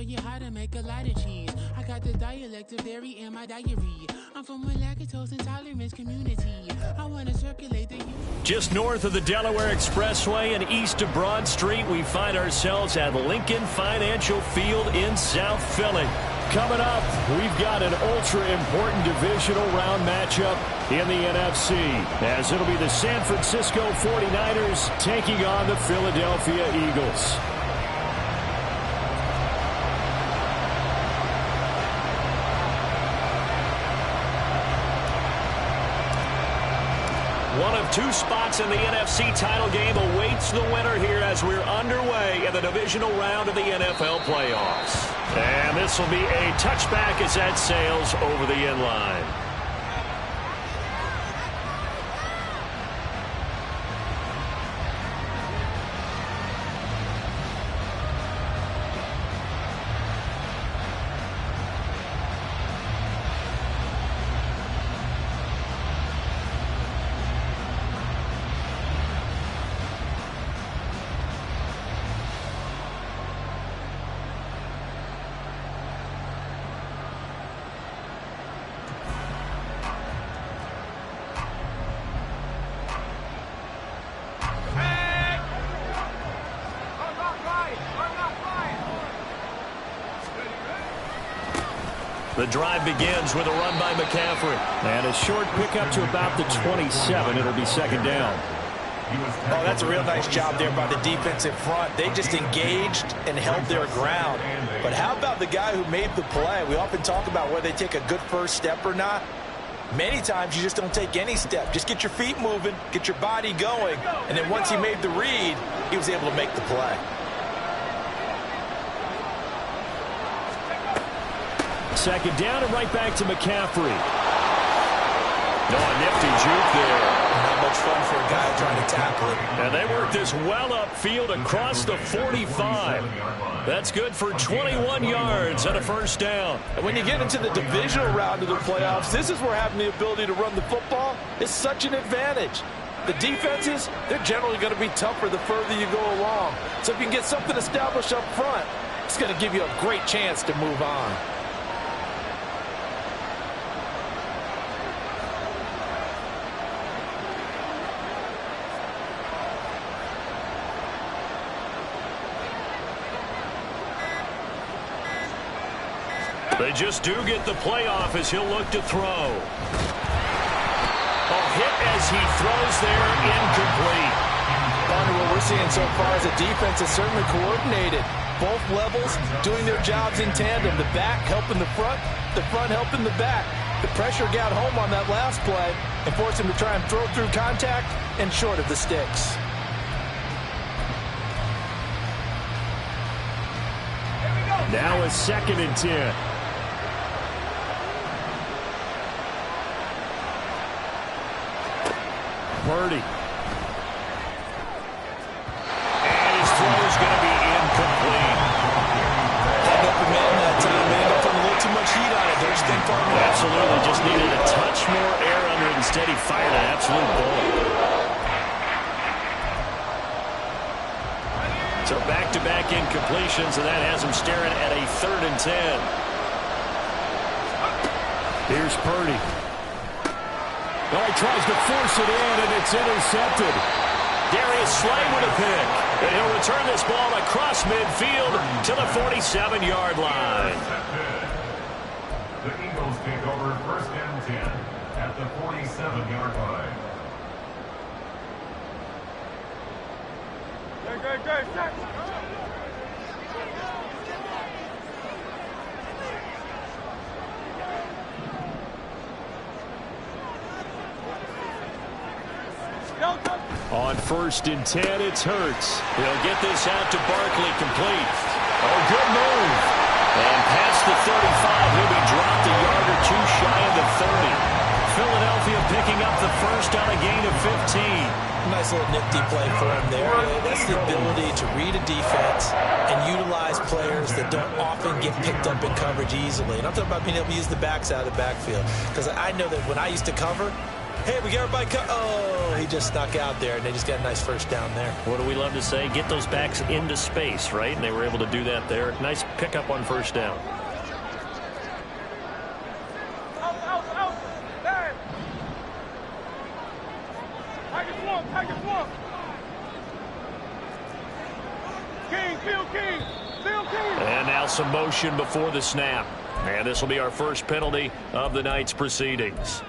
show you how to make a lot of cheese. I got the dialect of dairy in my diary. I'm from a lactose intolerance community. I want to circulate the... Just north of the Delaware Expressway and east of Broad Street, we find ourselves at Lincoln Financial Field in South Philly. Coming up, we've got an ultra-important divisional round matchup in the NFC, as it'll be the San Francisco 49ers taking on the Philadelphia Eagles. One of two spots in the NFC title game awaits the winner here as we're underway in the divisional round of the NFL playoffs. And this will be a touchback as that sails over the end line. The drive begins with a run by McCaffrey. And a short pickup to about the 27. It'll be second down. Oh, that's a real nice job there by the defensive front. They just engaged and held their ground. But how about the guy who made the play? We often talk about whether they take a good first step or not. Many times you just don't take any step. Just get your feet moving, get your body going. And then once he made the read, he was able to make the play. Second down and right back to McCaffrey. No, a nifty juke there. Not much fun for a guy trying to tackle it. And they work this well upfield across the 45. That's good for 21 yards and a first down. And when you get into the divisional round of the playoffs, this is where having the ability to run the football is such an advantage. The defenses, they're generally going to be tougher the further you go along. So if you can get something established up front, it's going to give you a great chance to move on. They just do get the playoff as he'll look to throw. A hit as he throws there, incomplete. What we're seeing so far is the defense is certainly coordinated. Both levels doing their jobs in tandem. The back helping the front helping the back. The pressure got home on that last play and forced him to try and throw through contact and short of the sticks. Now a 2nd and 10. Purdy. And his throw is going to be incomplete. Had open man that time, man. Got put a little too much heat on it. There's thing for him. Absolutely. Just needed a touch more air under it. Instead, he fired an absolute bullet. So back-to-back incompletions, and that has him staring at a 3rd and 10. Here's Purdy. Well, he tries to force it in, and it's intercepted. Darius Slay with a pick. And he'll return this ball across midfield to the 47-yard line. The Eagles take over 1st and 10 at the 47-yard line. On 1st and 10, it's Hurts. He'll get this out to Barkley, complete. Oh, good move. And past the 35, he'll be dropped a yard or two shy of the 30. Philadelphia picking up the first on a gain of 15. Nice little nifty play for him there. That's the ability to read a defense and utilize players that don't often get picked up in coverage easily. And I'm talking about being able to use the backs out of the backfield. Because I know that when I used to cover, Hey, we got everybody oh, he just snuck out there, and they just got a nice first down there. What do we love to say? Get those backs into space, right? And they were able to do that there. Nice pickup on first down. And now some motion before the snap. And this will be our first penalty of the night's proceedings.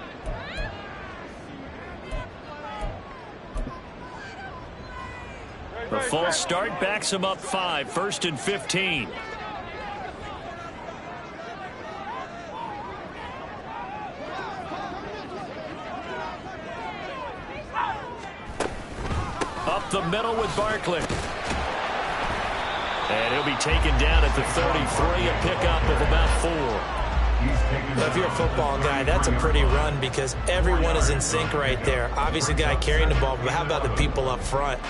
The false start backs him up 5, 1st and 15. Up the middle with Barkley. And he'll be taken down at the 33, a pickup of about 4. Now, if you're a football guy, that's a pretty run because everyone is in sync right there. Obviously, the guy carrying the ball, but how about the people up front?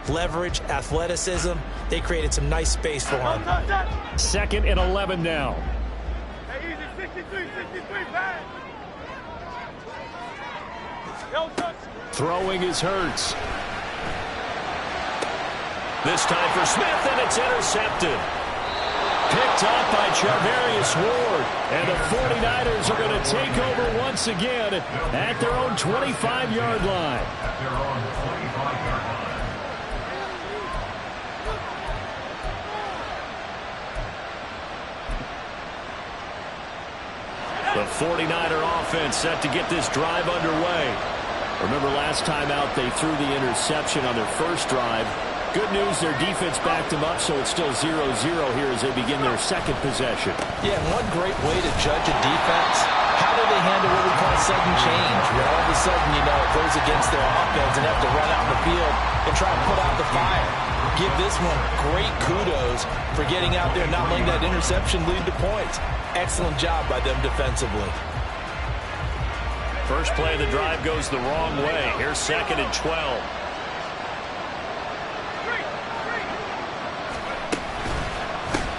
Leverage, athleticism, they created some nice space for him. 2nd and 11 now. Hey, easy, 63, pass. Throwing is Hurts. This time for Smith, and it's intercepted. Picked up by Charvarius Ward. And the 49ers are going to take over once again at their own 25-yard line. At their own 25-yard line. The 49er offense set to get this drive underway. Remember last time out they threw the interception on their first drive. Good news, their defense backed them up, so it's still 0-0 here as they begin their second possession. Yeah, and one great way to judge a defense, how do they handle what we call sudden change? When all of a sudden, you know, it goes against their offense and have to run out in the field and try to put out the fire. Give this one great kudos for getting out there and not letting that interception lead to points. Excellent job by them defensively. First play of the drive goes the wrong way. Here's 2nd and 12.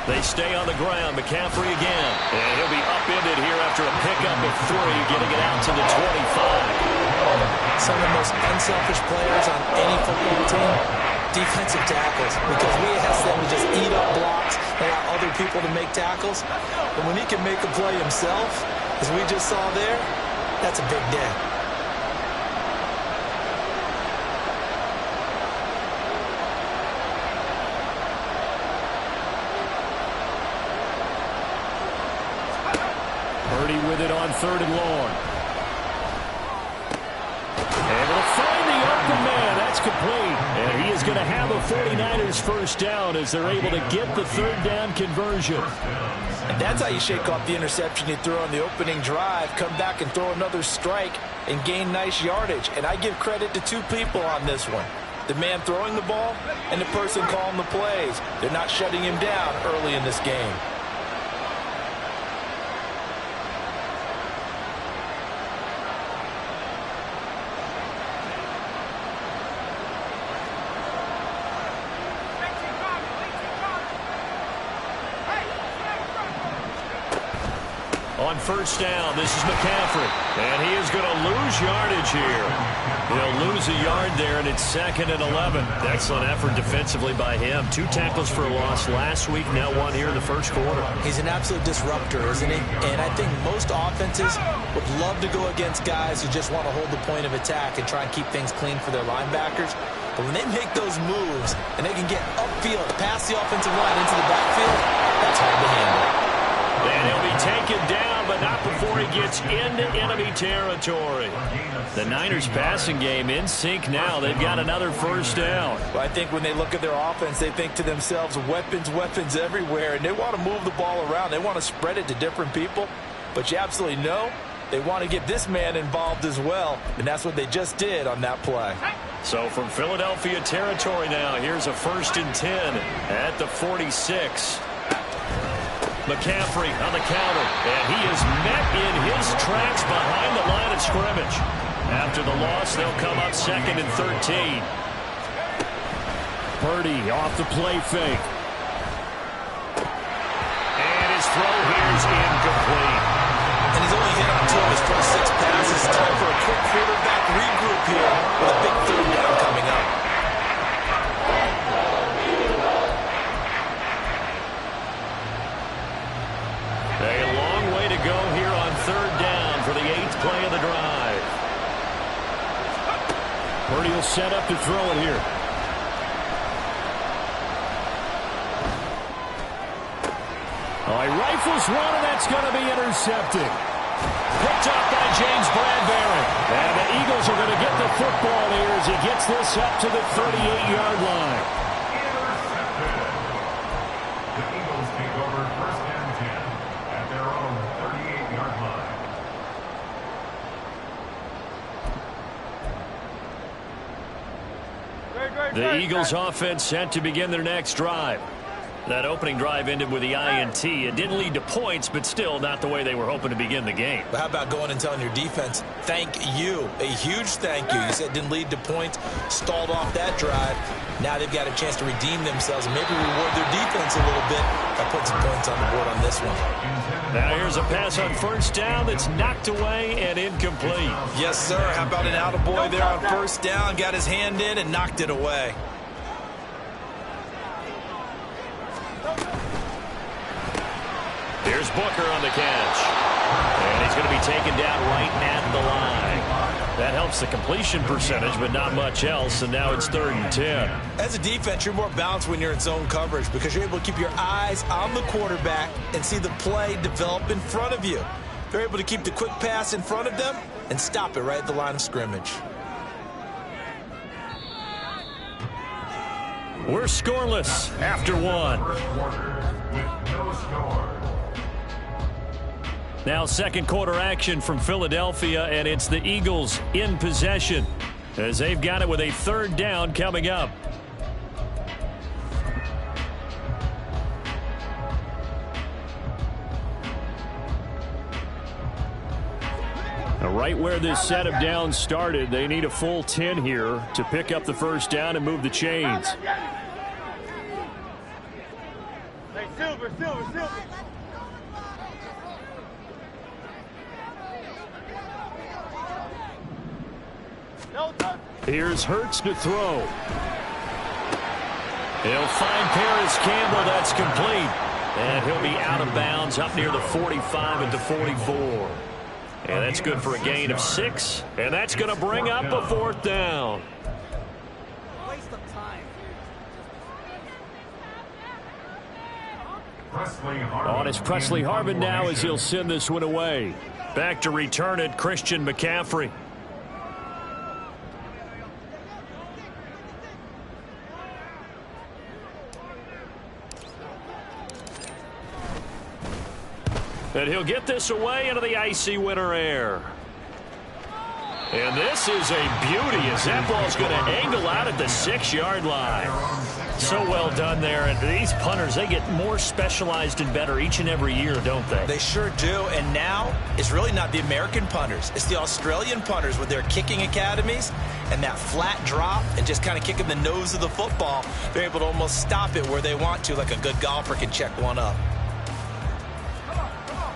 They stay on the ground. McCaffrey again. And he'll be upended here after a pickup of 3, getting it out to the 25. Some of the most unselfish players on any football team, defensive tackles, because we ask them to just eat up blocks and allow other people to make tackles. But when he can make a play himself, as we just saw there, that's a big day. Purdy with it on 3rd and long. Able to find the open man. That's complete. And he is going to have a 49ers first down as they're able to get the 3rd down conversion. And that's how you shake off the interception you threw on the opening drive, come back and throw another strike and gain nice yardage. And I give credit to 2 people on this one. The man throwing the ball and the person calling the plays. They're not shutting him down early in this game. On first down, this is McCaffrey. And he is going to lose yardage here. He'll lose a yard there, and it's 2nd and 11. Excellent effort defensively by him. 2 tackles for a loss last week, now 1 here in the first quarter. He's an absolute disruptor, isn't he? And I think most offenses would love to go against guys who just want to hold the point of attack and try and keep things clean for their linebackers. But when they make those moves and they can get upfield, past the offensive line into the backfield, that's hard to handle. And he'll be taken down, but not before he gets into enemy territory. The Niners passing game in sync now. They've got another first down. Well, I think when they look at their offense, they think to themselves, weapons, weapons everywhere. And they want to move the ball around. They want to spread it to different people. But you absolutely know they want to get this man involved as well. And that's what they just did on that play. So from Philadelphia territory now, here's a 1st and 10 at the 46. McCaffrey on the counter, and he is met in his tracks behind the line of scrimmage. After the loss, they'll come up 2nd and 13. Purdy off the play fake. And his throw here is incomplete. And and he's only hit on 2 of his first 6 passes. Time for a quick quarterback regroup here with a big 3rd down coming up. A long way to go here on 3rd down for the 8th play of the drive. Purdy will set up to throw it here. Oh, he rifles one, and that's going to be intercepted. Picked up by James Bradbury. And the Eagles are going to get the football here as he gets this up to the 38-yard line. Intercepted. The Eagles take over 1st and 10 at their own 38-yard line. The Eagles offense set to begin their next drive. That opening drive ended with the INT. It didn't lead to points, but still not the way they were hoping to begin the game. But how about going and telling your defense, thank you, a huge thank you. You said it didn't lead to points, stalled off that drive. Now they've got a chance to redeem themselves and maybe reward their defense a little bit by putting some points on the board on this one. Now here's a pass on 1st down that's knocked away and incomplete. Yes, sir. How about an attaboy there on 1st down? Got his hand in and knocked it away. Here's Booker on the catch. And he's going to be taken down right at the line. That helps the completion percentage, but not much else, and now it's 3rd and 10. As a defense, you're more balanced when you're in zone coverage because you're able to keep your eyes on the quarterback and see the play develop in front of you. They're able to keep the quick pass in front of them and stop it right at the line of scrimmage. We're scoreless after 1. First quarter with no score. Now 2nd quarter action from Philadelphia, and it's the Eagles in possession as they've got it with a 3rd down coming up. Right where this set of downs started, they need a full 10 here to pick up the 1st down and move the chains. Hey, Silver. Here's Hurts to throw. He'll find Paris Campbell. That's complete. And he'll be out of bounds up near the 45 at the 44. And that's good for a gain of 6. And that's going to bring up a 4th down. Waste of time. On is Presley Harvin now as he'll send this one away. Back to return it, Christian McCaffrey. And he'll get this away into the icy winter air. And this is a beauty as that ball's going to angle out at the 6-yard line. So well done there. And these punters, they get more specialized and better each and every year, don't they? They sure do. And now it's really not the American punters. It's the Australian punters with their kicking academies and that flat drop and just kind of kicking the nose of the football. They're able to almost stop it where they want to, like a good golfer can check one up.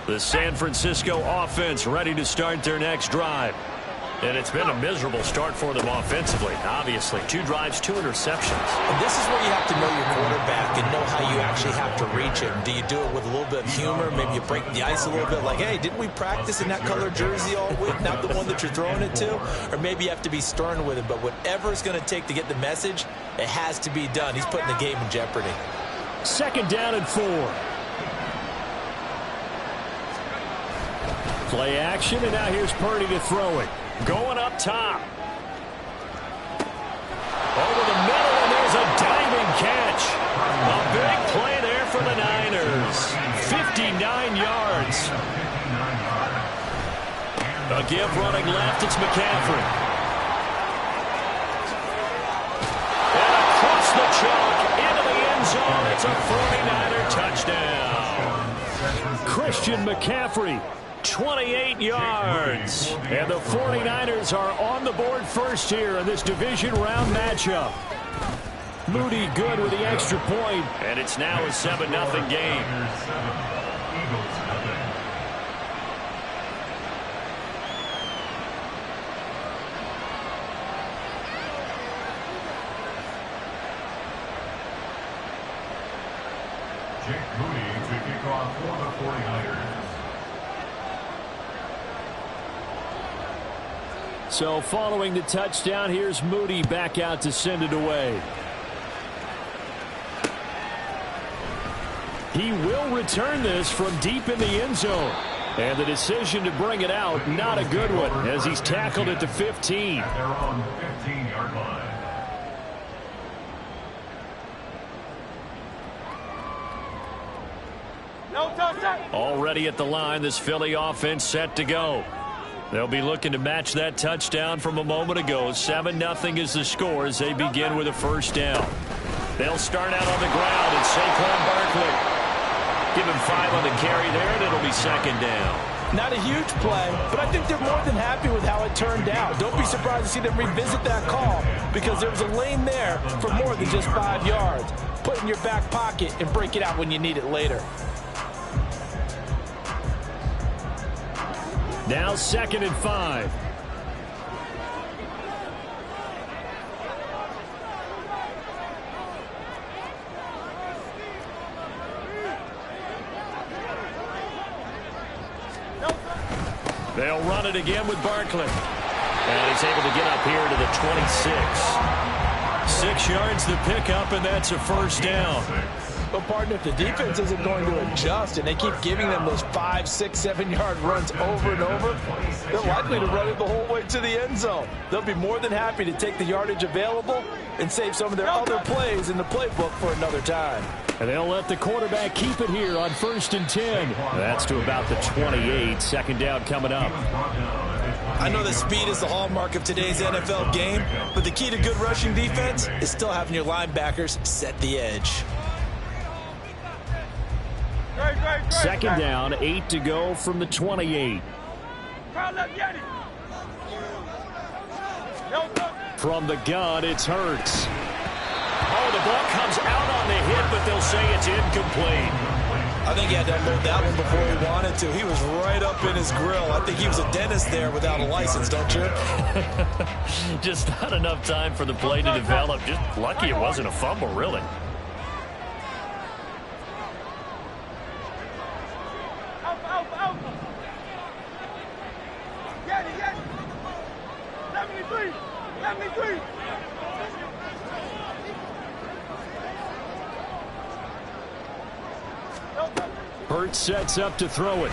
The San Francisco offense ready to start their next drive. And it's been a miserable start for them offensively, obviously. 2 drives, 2 interceptions. And this is where you have to know your quarterback and know how you actually have to reach him. Do you do it with a little bit of humor? Maybe you break the ice a little bit like, hey, didn't we practice in that color jersey all week? Not the one that you're throwing it to? Or maybe you have to be stern with him. But whatever it's going to take to get the message, it has to be done. He's putting the game in jeopardy. 2nd down and 4. Play action, and now here's Purdy to throw it. Going up top. Over the middle, and there's a diving catch. A big play there for the Niners. 59 yards. A give running left, it's McCaffrey. And across the chalk, into the end zone, it's a 49er touchdown. Christian McCaffrey. 28 yards. And the 49ers are on the board first here in this division round matchup. Moody good with the extra point. And it's now a 7-0 game. Jake Moody to kick off for the 49ers. So following the touchdown, here's Moody back out to send it away. He will return this from deep in the end zone. And the decision to bring it out, not a good one, as he's tackled at the 15. At their own 15-yard line. Already at the line, this Philly offense set to go. They'll be looking to match that touchdown from a moment ago. 7-0 is the score as they begin with a first down. They'll start out on the ground, and Saquon Barkley. Give him 5 on the carry there, and it'll be second down. Not a huge play, but I think they're more than happy with how it turned out. Don't be surprised to see them revisit that call because there was a lane there for more than just 5 yards. Put it in your back pocket and break it out when you need it later. Now 2nd and 5. They'll run it again with Barkley. And he's able to get up here to the 26. 6 yards the pickup, and that's a first down. But, partner, if the defense isn't going to adjust and they keep giving them those 5, 6, 7-yard runs over and over, they're likely to run it the whole way to the end zone. They'll be more than happy to take the yardage available and save some of their other plays in the playbook for another time. And they'll let the quarterback keep it here on 1st and 10. That's to about the 28. Second down coming up. I know that speed is the hallmark of today's NFL game, but the key to good rushing defense is still having your linebackers set the edge. Second down, 8 to go from the 28. From the gun, it's Hurts. Oh, the ball comes out on the hit, but they'll say it's incomplete. I think he had to unload that one before he wanted to. He was right up in his grill. I think he was a dentist there without a license, don't you? Just not enough time for the play to develop. Just lucky it wasn't a fumble, really. Hurts sets up to throw it.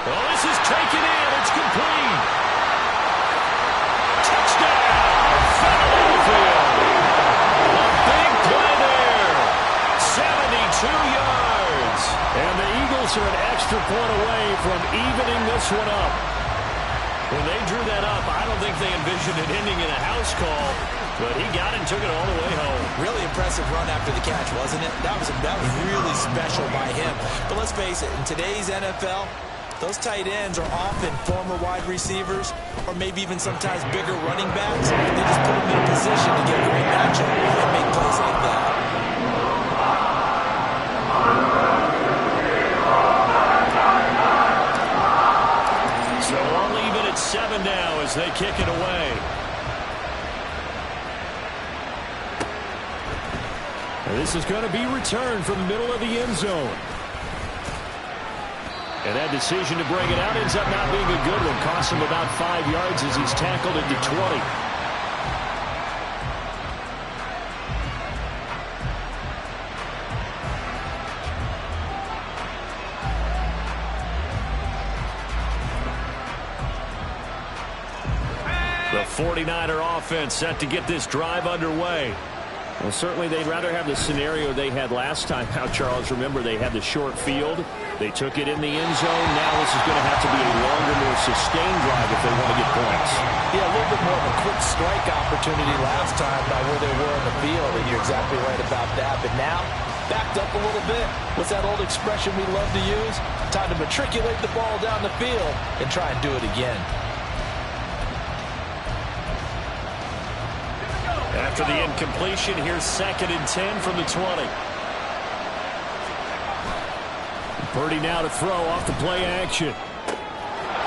Oh, this is taken in. It's complete. Touchdown, Philadelphia. A big play there. 72 yards. And the Eagles are an extra point away from evening this one up. When they drew that up, I don't think they envisioned it ending in a house call. But he got it and took it all the way home. Really impressive run after the catch, wasn't it? That was really special by him. But let's face it, in today's NFL, those tight ends are often former wide receivers or maybe even sometimes bigger running backs. They just put them in a position to get a great matchup and make plays like that. So all even at 7 now as they kick it away. This is going to be returned from the middle of the end zone. And that decision to bring it out ends up not being a good one. Costs him about 5 yards as he's tackled at the 20. The 49er offense set to get this drive underway. Well, certainly they'd rather have the scenario they had last time out, Charles. Remember, they had the short field. They took it in the end zone. Now this is going to have to be a longer, more sustained drive if they want to get points. Yeah, a little bit more of a quick strike opportunity last time by where they were in the field, and you're exactly right about that. But now, backed up a little bit. What's that old expression we love to use? Time to matriculate the ball down the field and try and do it again. After the incompletion, here's 2nd and 10 from the 20. Purdy now to throw off the play action.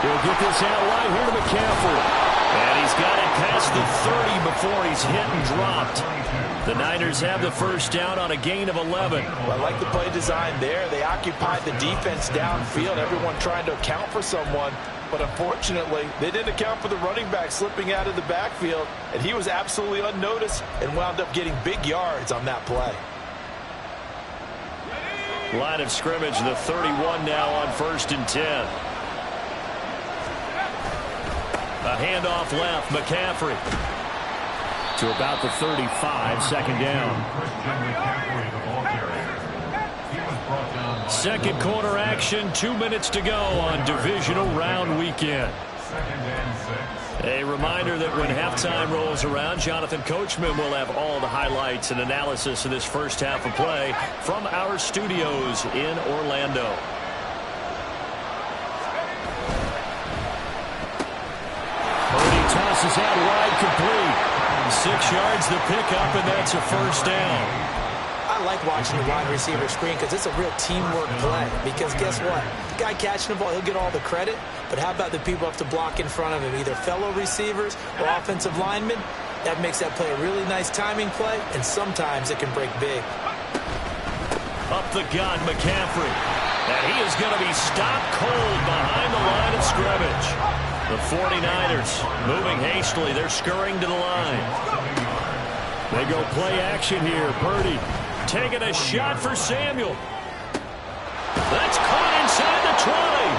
He'll get this out right here to McCaffrey. And he's got it past the 30 before he's hit and dropped. The Niners have the first down on a gain of 11. Well, I like the play design there. They occupied the defense downfield, everyone trying to account for someone. But unfortunately, they didn't account for the running back slipping out of the backfield, and he was absolutely unnoticed and wound up getting big yards on that play. Line of scrimmage, the 31 now on 1st and 10. A handoff left, McCaffrey. To about the 35, second down. Second quarter action, 2 minutes to go on divisional round weekend. A reminder that when halftime rolls around, Jonathan Coachman will have all the highlights and analysis of this first half of play from our studios in Orlando. Purdy tosses out wide, complete. 6 yards the pickup, and that's a first down. I like watching the wide receiver screen because it's a real teamwork play. Because guess what? The guy catching the ball, he'll get all the credit. But how about the people who have to block in front of him, either fellow receivers or offensive linemen? That makes that play a really nice timing play, and sometimes it can break big. Up the gun, McCaffrey. And he is going to be stopped cold behind the line of scrimmage. The 49ers moving hastily. They're scurrying to the line. They go play action here. Purdy taking a shot for Samuel. That's caught inside the 20.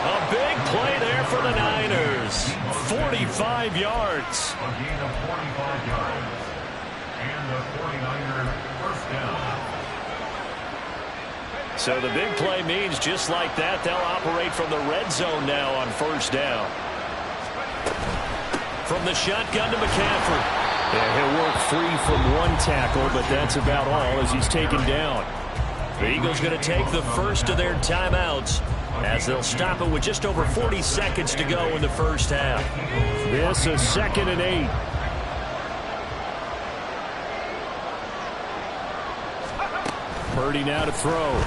A big play there for the Niners. 45 yards. A gain of 45 yards. And the 49ers first down. So the big play means just like that, they'll operate from the red zone now on first down. From the shotgun to McCaffrey. Yeah, he'll work free from one tackle, but that's about all as he's taken down. The Eagles going to take the first of their timeouts as they'll stop it with just over 40 seconds to go in the first half. This is 2nd and 8. Purdy now to throw.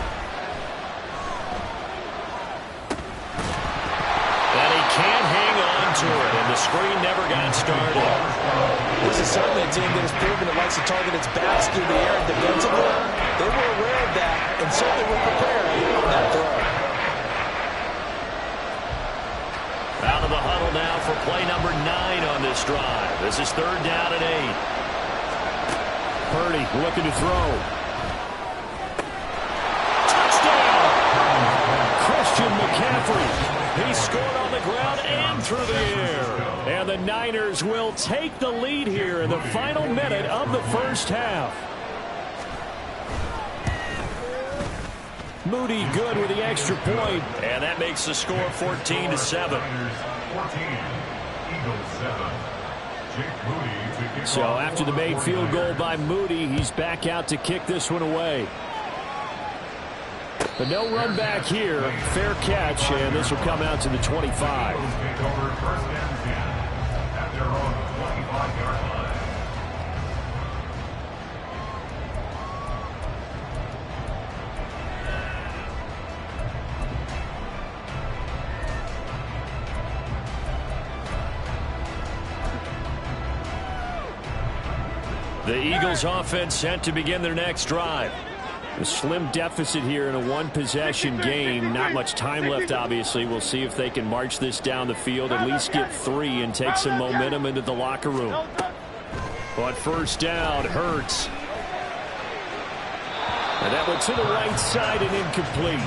Can't hang on to it, and the screen never got started. This is certainly a team that has proven it likes to target its backs through the air and defensively. They were aware of that and certainly were prepared on that throw. Out of the huddle now for play number 9 on this drive. This is 3rd down and 8. Purdy looking to throw. Touchdown! Christian McCaffrey. He scored on the ground and through the air. And the Niners will take the lead here in the final minute of the first half. Moody good with the extra point, and that makes the score 14-7. 14, Eagles 7. Jake Moody to kick So off. after the made field goal by Moody, he's back out to kick this one away. But no run back here. Fair catch, and this will come out to the 25. Eagles take over 1st and 10 at their own 25-yard line. The Eagles offense set to begin their next drive. A slim deficit here in a one-possession game. Not much time left, obviously. We'll see if they can march this down the field, at least get 3 and take some momentum into the locker room. But first down, Hurts. And that went to the right side and incomplete.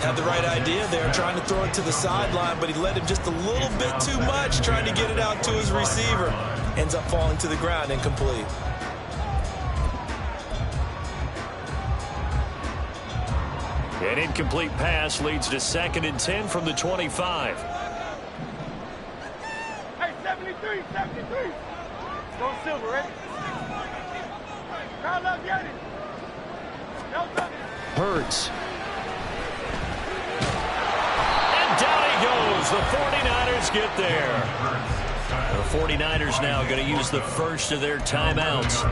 Had the right idea there, trying to throw it to the sideline, but he led him just a little bit too much, trying to get it out to his receiver. Ends up falling to the ground, incomplete. An incomplete pass leads to 2nd and 10 from the 25. Hey, 73, 73. Go Silver, ready? Crowd love, get it. Hurts. And down he goes. The 49ers get there. The 49ers now going to use the first of their timeouts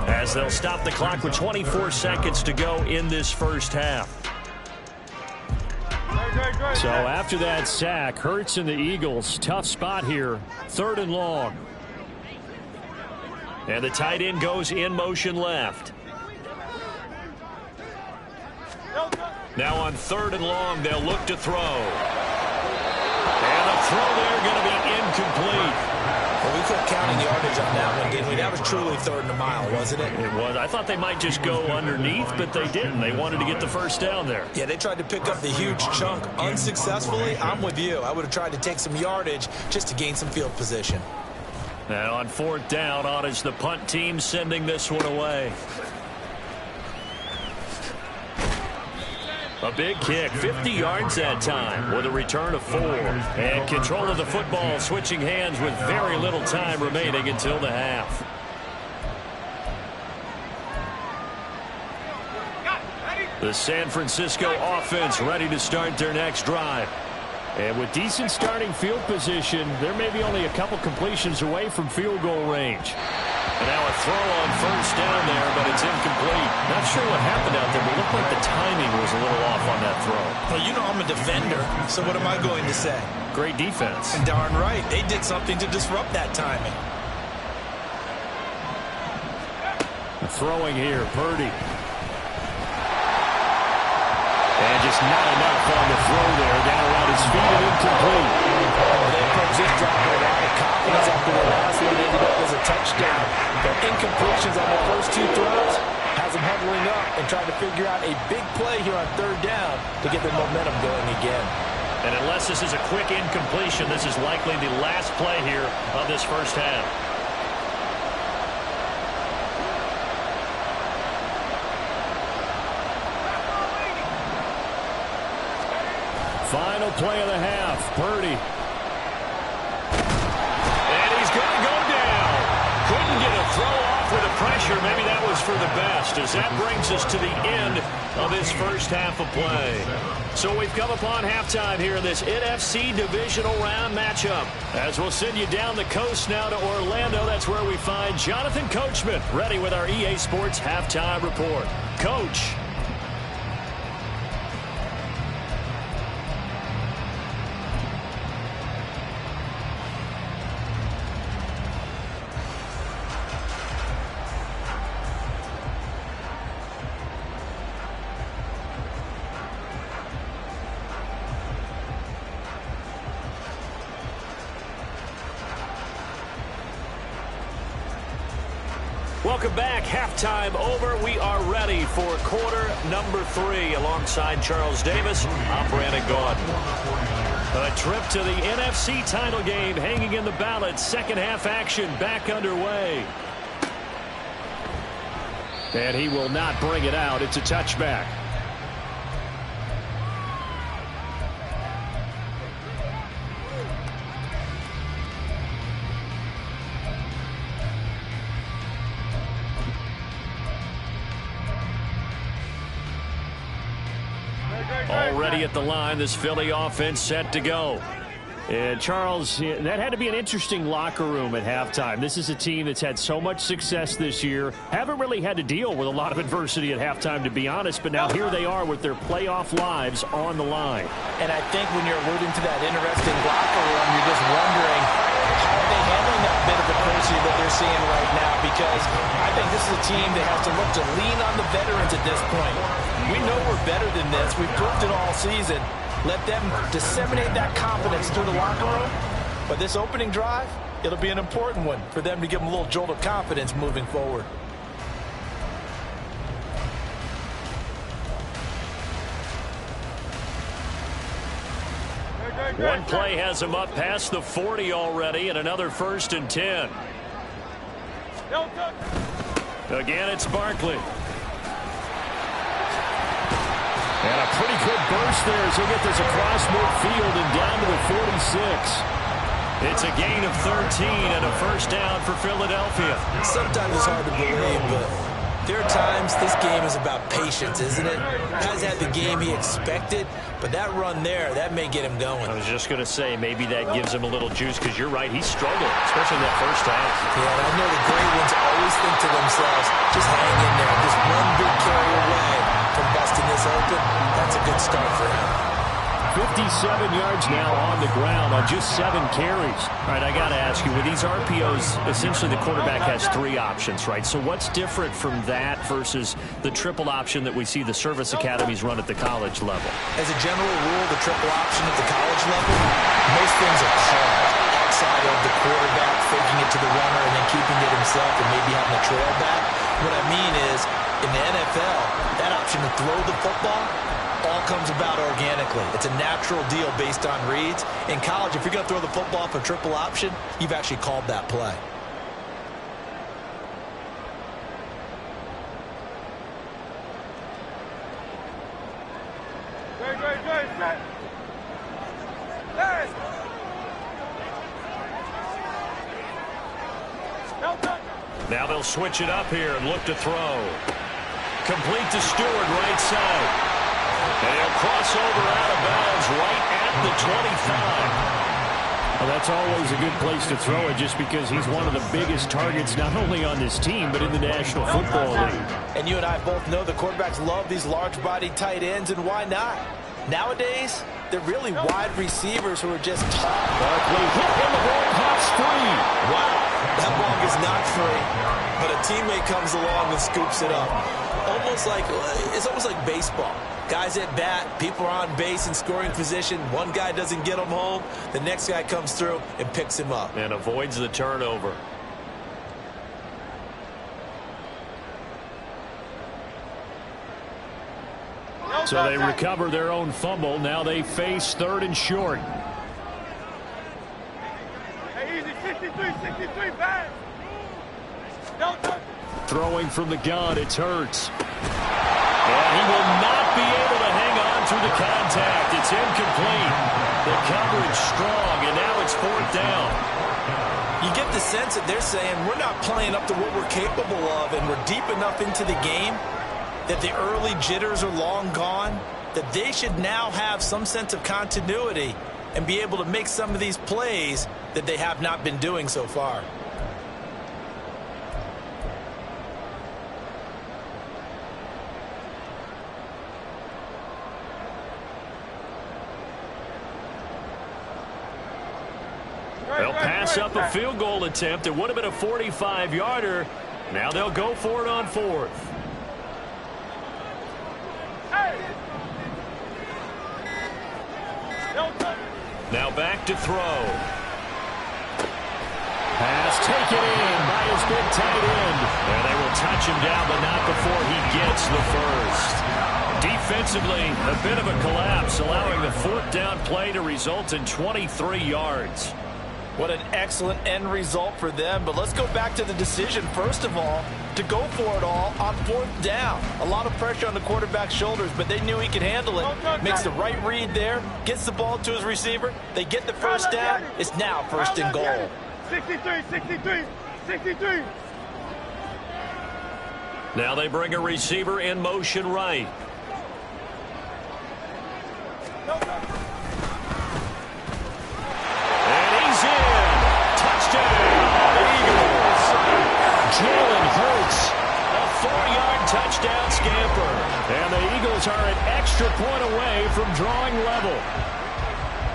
as they'll stop the clock with 24 seconds to go in this first half. So after that sack, Hurts and the Eagles, tough spot here, 3rd and long. And the tight end goes in motion left. Now on 3rd and long, they'll look to throw. And the throw there going to be incomplete. Well, we quit counting yardage on that one, didn't we? That was truly 3rd and a mile, wasn't it? It was. I thought they might just go underneath, but they didn't. They wanted to get the first down there. Yeah, they tried to pick up the huge chunk unsuccessfully. I'm with you. I would have tried to take some yardage just to gain some field position. Now on 4th down, on is the punt team sending this one away. A big kick, 50 yards that time with a return of 4. And control of the football switching hands with very little time remaining until the half. The San Francisco offense ready to start their next drive. And with decent starting field position, they're maybe only a couple completions away from field goal range. And now a throw on 1st down there, but it's incomplete. Not sure what happened out there, but it looked like the timing was a little off on that throw. Well, you know I'm a defender, so what am I going to say? Great defense. And darn right, they did something to disrupt that timing. Throwing here, Purdy. And just not enough on the throw there. Down around his feet and incomplete. They approach this drive with a lot of confidence after the last one ended up as a touchdown. But incompletions on the first 2 throws has them huddling up and trying to figure out a big play here on 3rd down to get the momentum going again. And unless this is a quick incompletion, this is likely the last play here of this first half. Final play of the half, Purdy. And he's going to go down. Couldn't get a throw off with the pressure. Maybe that was for the best, as that brings us to the end of his first half of play. So we've come upon halftime here in this NFC divisional round matchup. As we'll send you down the coast now to Orlando, that's where we find Jonathan Coachman, ready with our EA Sports halftime report. Coach. Welcome back. Halftime over. We are ready for quarter number 3. Alongside Charles Davis, I'm Brandon Gaudin. A trip to the NFC title game hanging in the balance. Second half action back underway. And he will not bring it out. It's a touchback. Already at the line, this Philly offense set to go. And Charles, that had to be an interesting locker room at halftime. This is a team that's had so much success this year. Haven't really had to deal with a lot of adversity at halftime, to be honest. But now here they are with their playoff lives on the line. And I think when you're alluding to that interesting locker room, you're just wondering, how are they handling that bit of adversity that they're seeing right now? Because I think this is a team that has to look to lean on the veterans at this point. We know we're better than this. We've proved it all season. Let them disseminate that confidence through the locker room. But this opening drive, it'll be an important one for them to give them a little jolt of confidence moving forward. One play has them up past the 40 already, and another 1st and 10. Again, it's Barkley. And a pretty good burst there as he'll get this across midfield and down to the 46. It's a gain of 13 and a first down for Philadelphia. Sometimes it's hard to believe, but there are times this game is about patience, isn't it? Has had the game he expected, but that run there, that may get him going. I was just going to say, maybe that gives him a little juice, because you're right, he's struggling, especially in that first half. Yeah, and I know the great ones always think to themselves, just hang in there, just one big carry away from busting this open. That's a good start for him. 57 yards now on the ground on just 7 carries. All right, I got to ask you, with these RPOs, essentially the quarterback has 3 options, right? So what's different from that versus the triple option that we see the service academies run at the college level? As a general rule, the triple option at the college level, most things are called outside of the quarterback faking it to the runner and then keeping it himself and maybe having a trail back. What I mean is, in the NFL, that option to throw the football all comes about organically. It's a natural deal based on reads. In college, if you're going to throw the football for triple option, you've actually called that play. Now they'll switch it up here and look to throw. Complete to Stewart, right side. And he'll cross over out of bounds right at the 25. Well, that's always a good place to throw it just because he's one of the biggest targets not only on this team but in the National Football League. And you and I both know the quarterbacks love these large-bodied tight ends, and why not? Nowadays, they're really wide receivers who are just tall. Barkley hit him, the ball pops free. Wow, that ball is not free, but a teammate comes along and scoops it up. It's almost like baseball. Guys at bat, people are on base in scoring position. One guy doesn't get him home. The next guy comes through and picks him up. And avoids the turnover. So they recover their own fumble. Now they face 3rd and short. Hey, easy, 63, pass. Throwing from the gun, it's Hurts. And he will not be able to hang on through the contact. It's incomplete. The coverage strong, and now it's 4th down. You get the sense that they're saying we're not playing up to what we're capable of, and we're deep enough into the game that the early jitters are long gone, that they should now have some sense of continuity and be able to make some of these plays that they have not been doing so far. They'll pass up a field goal attempt. It would have been a 45-yarder. Now they'll go for it on 4th. Now back to throw. Pass taken in by his big tight end. And they will touch him down, but not before he gets the first. Defensively, a bit of a collapse, allowing the 4th down play to result in 23 yards. What an excellent end result for them. But let's go back to the decision, first of all, to go for it all on 4th down. A lot of pressure on the quarterback's shoulders, but they knew he could handle it. Makes the right read there, gets the ball to his receiver. They get the first down. It's now 1st and goal. 63. Now they bring a receiver in motion right. Jalen Hurts, a 4-yard touchdown scamper. and the Eagles are an extra point away from drawing level.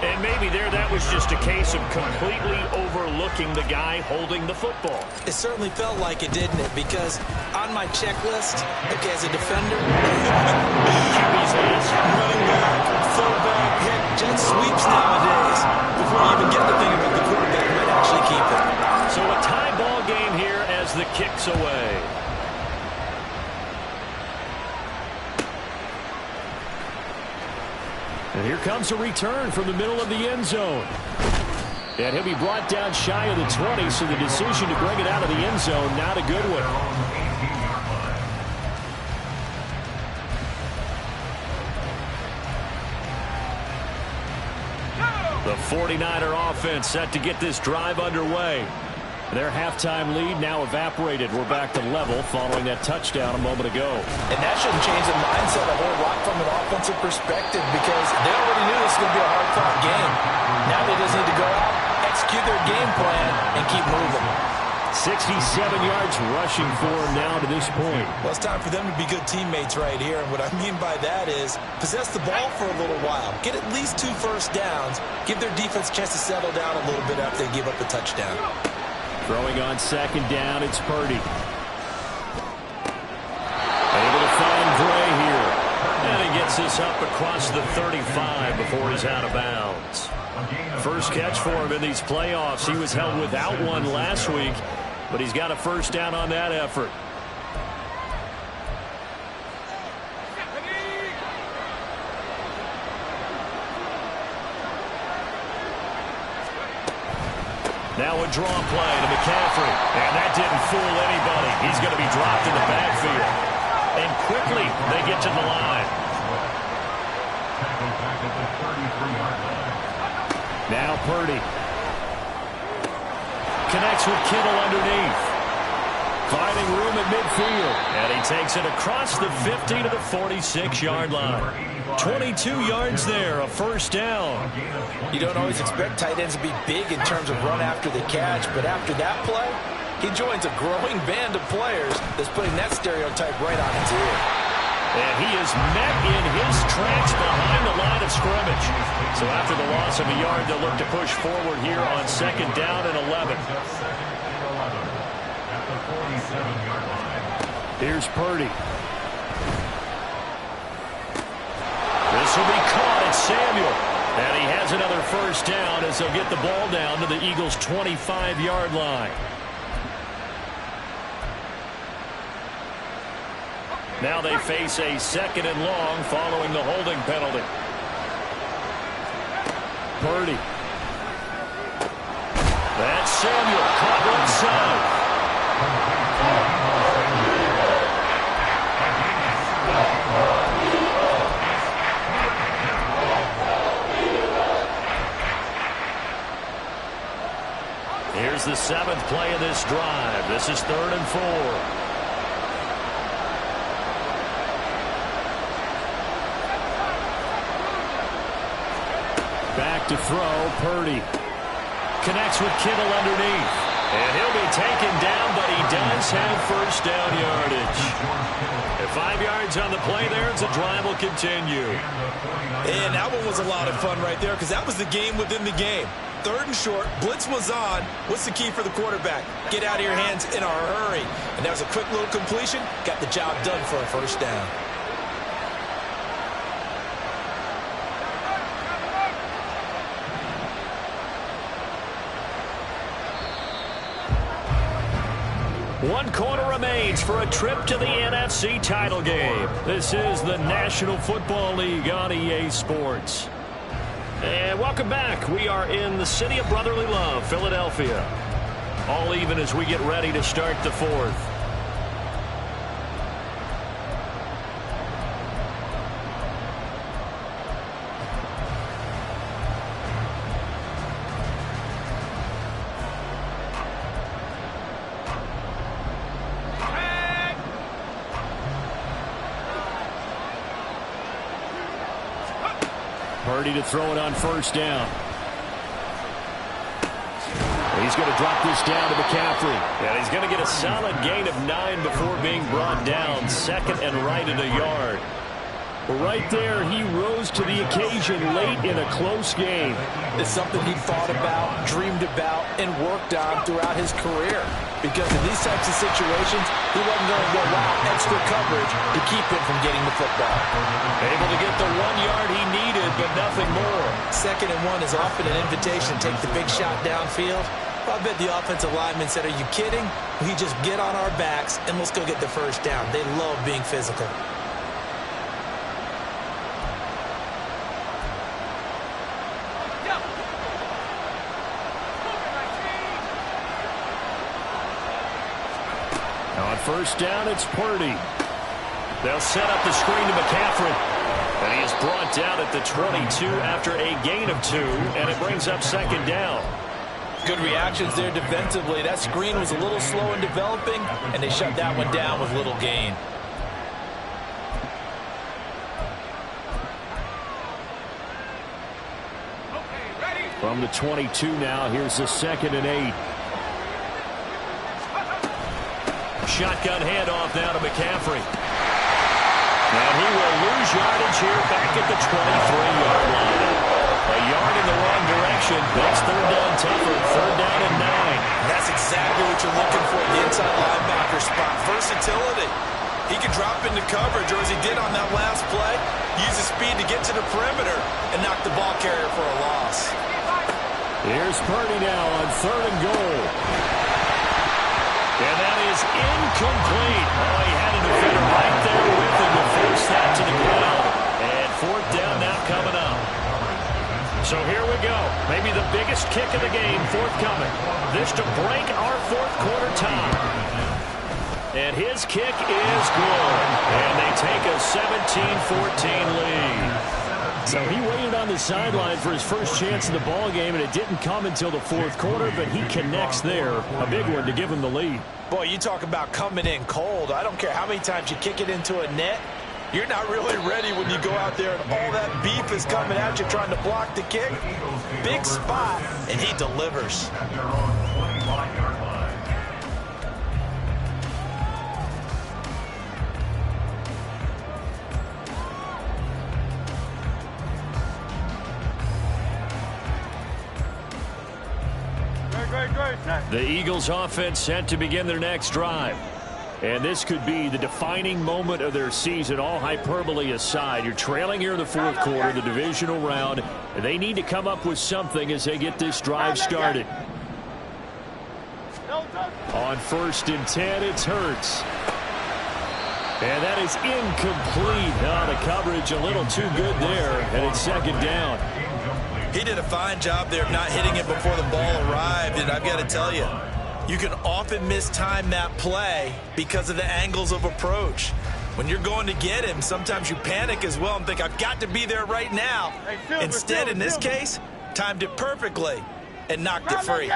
And maybe that was just a case of completely overlooking the guy holding the football. It certainly felt like it, didn't it? Because on my checklist, okay, as a defender, QB's last. running back, fullback, head, jet sweeps nowadays. Before you even get to think about the quarterback, you might actually keep it. So a tie ball game here as the kick's away. And here comes a return from the middle of the end zone. And he'll be brought down shy of the 20, so the decision to bring it out of the end zone, not a good one. The 49er offense set to get this drive underway. Their halftime lead now evaporated. We're back to level following that touchdown a moment ago. And that shouldn't change the mindset a whole lot from an offensive perspective, because they already knew this was going to be a hard-fought game. Now they just need to go out, execute their game plan, and keep moving. 67 yards rushing for him now to this point. Well, it's time for them to be good teammates right here. And what I mean by that is possess the ball for a little while. Get at least 2 first downs. Give their defense a chance to settle down a little bit after they give up a touchdown. Throwing on second down, it's Purdy. Able to find Gray here. And he gets this up across the 35 before he's out of bounds. First catch for him in these playoffs. He was held without one last week, but he's got a first down on that effort. Now a draw play to McCaffrey. And that didn't fool anybody. He's going to be dropped in the backfield. And quickly they get to the line. Now Purdy. Connects with Kittle underneath. Finding room at midfield. And he takes it across the 50 to the 46-yard line. 22 yards there, a first down. You don't always expect tight ends to be big in terms of run after the catch, but after that play, he joins a growing band of players that's putting that stereotype right on its ear. And he is met in his tracks behind the line of scrimmage. So after the loss of a yard, they'll look to push forward here on second down and 11. Here's Purdy. This will be caught at Samuel. And he has another first down as they'll get the ball down to the Eagles' 25-yard line. Now they face a second and long following the holding penalty. Purdy. That's Samuel caught one side. Here's the 7th play of this drive. This is 3rd and 4. Back to throw, Purdy. Connects with Kittle underneath. And he'll be taken down, but he does have first down yardage. At 5 yards on the play there, the drive will continue. And that one was a lot of fun right there because that was the game within the game. 3rd and short, blitz was on. What's the key for the quarterback? Get out of your hands in a hurry. And that was a quick little completion. Got the job done for a first down. One quarter remains for a trip to the NFC title game. This is the National Football League on EA Sports. And welcome back. We are in the city of brotherly love, Philadelphia. All even as we get ready to start the 4th. Purdy to throw it on first down. He's going to drop this down to McCaffrey. And he's going to get a solid gain of 9 before being brought down. 2nd and right at a yard. Right there, he rose to the occasion late in a close game. It's something he thought about, dreamed about, and worked on throughout his career. Because in these types of situations, he wasn't going to go out extra coverage to keep him from getting the football. Able to get the 1 yard he needed, but nothing more. 2nd and 1 is often an invitation to take the big shot downfield. I bet the offensive lineman said, are you kidding? We just get on our backs and let's go get the first down. They love being physical. On first down, it's Purdy. They'll set up the screen to McCaffrey. And he is brought down at the 22 after a gain of 2, and it brings up 2nd down. Good reactions there defensively. That screen was a little slow in developing, and they shut that one down with little gain. From the 22 now, here's the 2nd and 8. Shotgun handoff now to McCaffrey. And he will lose yardage here back at the 23-yard line. A yard in the wrong direction. Makes third down tougher. Third down and 9. And that's exactly what you're looking for, the inside linebacker spot. Versatility. He can drop into coverage, or as he did on that last play, use his speed to get to the perimeter and knock the ball carrier for a loss. Here's Purdy now on 3rd and goal. And that is incomplete. Oh, he had a defender right there with him to force that to the ground. And 4th down now coming up. So here we go. Maybe the biggest kick of the game forthcoming. This to break our 4th quarter tie. And his kick is good. And they take a 17-14 lead. So he waited on the sideline for his first chance in the ball game, and it didn't come until the 4th quarter, but he connects there. A big one to give him the lead. Boy, you talk about coming in cold. I don't care how many times you kick it into a net. You're not really ready when you go out there and all that beef is coming at you trying to block the kick. Big spot, and he delivers. At their own 25-yard line. The Eagles offense set to begin their next drive. And this could be the defining moment of their season, all hyperbole aside. You're trailing here in the 4th quarter, the divisional round. And they need to come up with something as they get this drive started. On 1st and 10, it's Hurts. And that is incomplete. Oh, the coverage a little too good there, and it's 2nd down. He did a fine job there of not hitting it before the ball arrived, and I've got to tell you, you can often mistime that play because of the angles of approach. When you're going to get him, sometimes you panic as well and think, I've got to be there right now. Instead, in this case, timed it perfectly and knocked it free.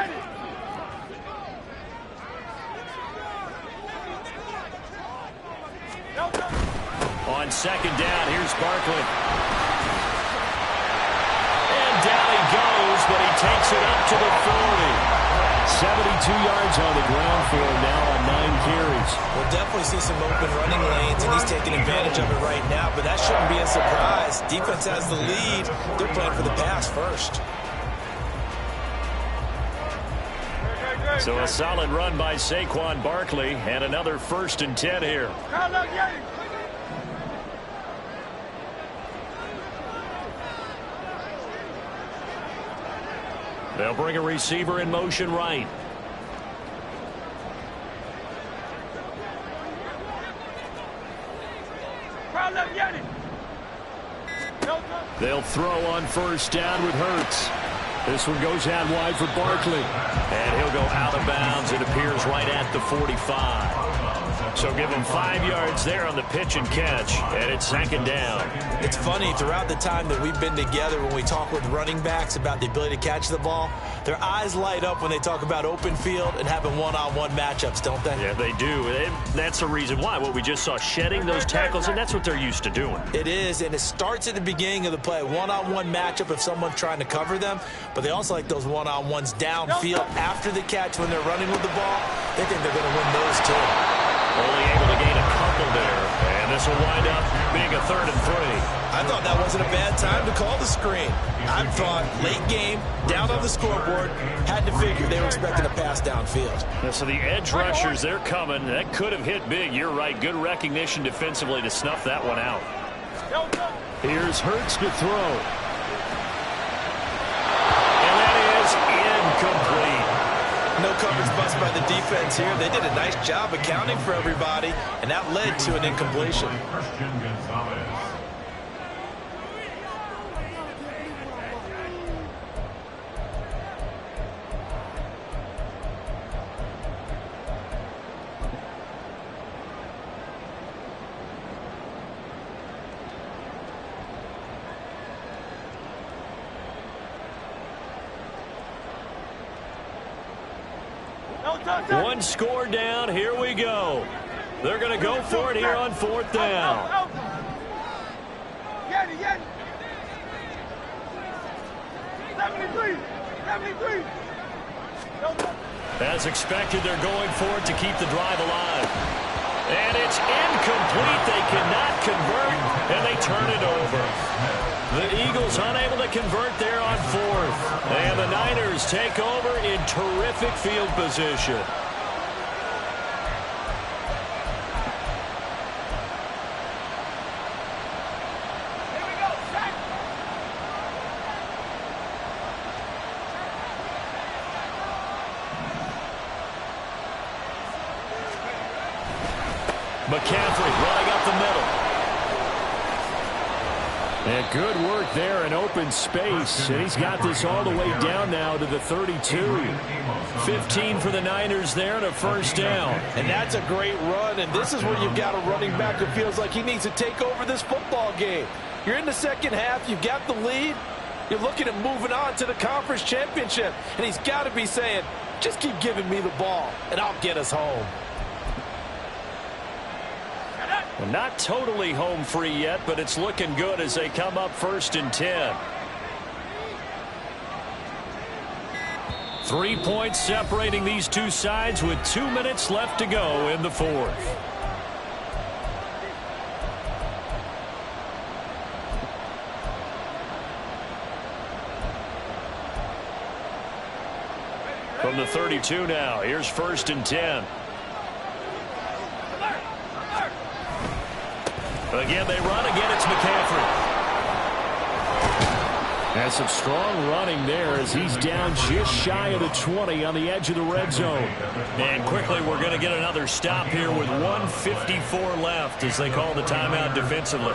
On 2nd down, here's Barkley. Down he goes, but he takes it up to the 40. 72 yards on the ground for him now on 9 carries. We'll definitely see some open running lanes, and he's taking advantage of it right now, but that shouldn't be a surprise. Defense has the lead. They're playing for the pass first. So a solid run by Saquon Barkley, and another 1st and 10 here. They'll bring a receiver in motion right. They'll throw on 1st down with Hurts. This one goes out wide for Barkley. And he'll go out of bounds. It appears right at the 45. So give him 5 yards there on the pitch and catch. And it's 2nd down. It's funny, throughout the time that we've been together, when we talk with running backs about the ability to catch the ball, their eyes light up when they talk about open field and having one-on-one matchups, don't they? Yeah, they do. And that's the reason why. What we just saw, shedding those tackles, and that's what they're used to doing. It is, and it starts at the beginning of the play. One-on-one matchup if someone's trying to cover them, but they also like those one-on-ones downfield after the catch when they're running with the ball. They think they're going to win those too. Only able to gain a couple there, and this will wind up being a 3rd and 3. I thought that wasn't a bad time to call the screen. I thought late game, down on the scoreboard, had to figure they were expecting a pass downfield. Yeah, so the edge rushers, they're coming. That could have hit big. You're right. Good recognition defensively to snuff that one out. Here's Hurts to throw. And that is incomplete. No coverage bust by the defense here. They did a nice job accounting for everybody, and that led to an incompletion. Christian Gonzalez. One score down. Here we go. They're going to go for it here on 4th down. Get it. 73. As expected, they're going for it to keep the drive alive. And it's incomplete. They cannot convert, and they turn it over. The Eagles unable to convert there on fourth. And the Niners take over in terrific field position. McCaffrey running up the middle. And good work there in open space. And he's got this all the way down now to the 32. 15 for the Niners there and a first down. And that's a great run. And this is where you've got a running back who feels like he needs to take over this football game. You're in the second half. You've got the lead. You're looking at moving on to the conference championship. And he's got to be saying, just keep giving me the ball, and I'll get us home. Well, not totally home free yet, but it's looking good as they come up 1st and 10. 3 points separating these two sides with 2 minutes left to go in the fourth. From the 32 now, here's 1st and 10. Again, they run. Again, it's McCaffrey. And some strong running there as he's down just shy of the 20 on the edge of the red zone. And quickly, we're going to get another stop here with 1:54 left as they call the timeout defensively.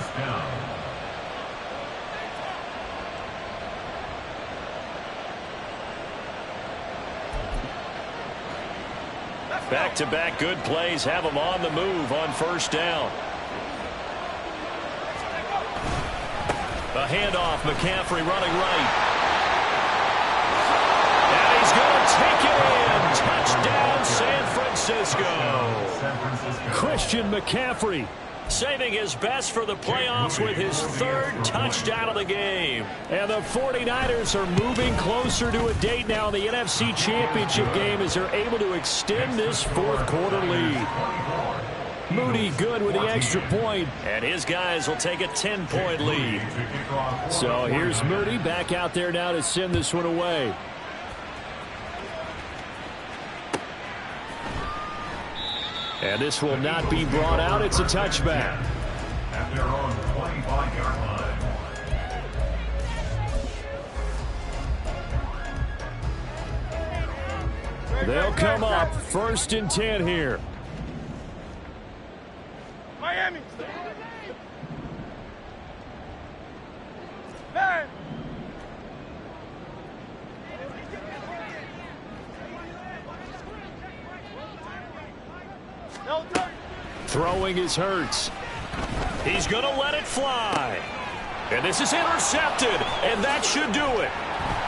Back-to-back good plays have them on the move on first down. A handoff, McCaffrey running right. And he's going to take it in. Touchdown, San Francisco. Christian McCaffrey saving his best for the playoffs with his 3rd touchdown of the game. And the 49ers are moving closer to a date now in the NFC Championship game as they're able to extend this 4th quarter lead. Moody good with the extra point, and his guys will take a 10-point lead. So here's Moody back out there now to send this one away. And this will not be brought out. It's a touchback. At their own 25-yard line. They'll come up 1st and 10 here. Miami. Man. Throwing is Hurts. He's going to let it fly. And this is intercepted, and that should do it.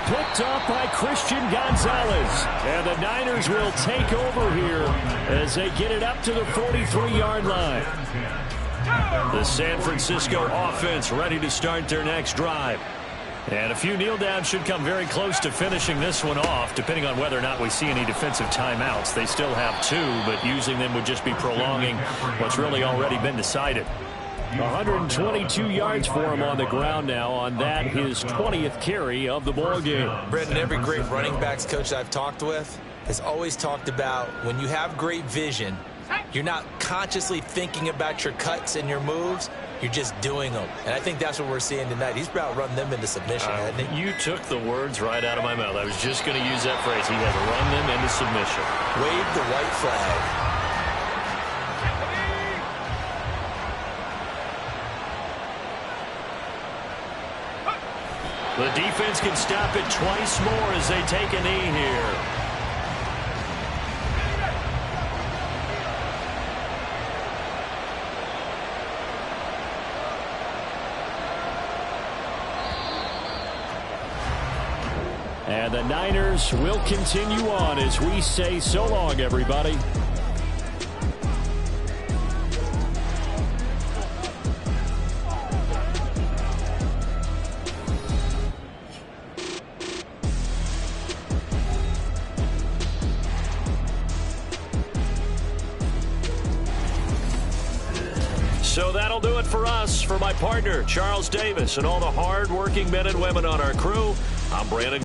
Picked up by Christian Gonzalez. And the Niners will take over here as they get it up to the 43-yard line. The San Francisco offense ready to start their next drive. And a few kneel downs should come very close to finishing this one off, depending on whether or not we see any defensive timeouts. They still have 2, but using them would just be prolonging what's really already been decided. 122 yards for him on the ground now on that, his 20th carry of the ball game. Brendan, every great running backs coach I've talked with has always talked about when you have great vision, you're not consciously thinking about your cuts and your moves. You're just doing them. And I think that's what we're seeing tonight. He's about running them into submission, hasn't he? You took the words right out of my mouth. I was just going to use that phrase. He has run them into submission. Wave the white flag. The defense can stop it twice more as they take a knee here. And the Niners will continue on as we say so long, everybody. So that'll do it for us. For my partner, Charles Davis, and all the hard-working men and women on our crew, I'm Brandon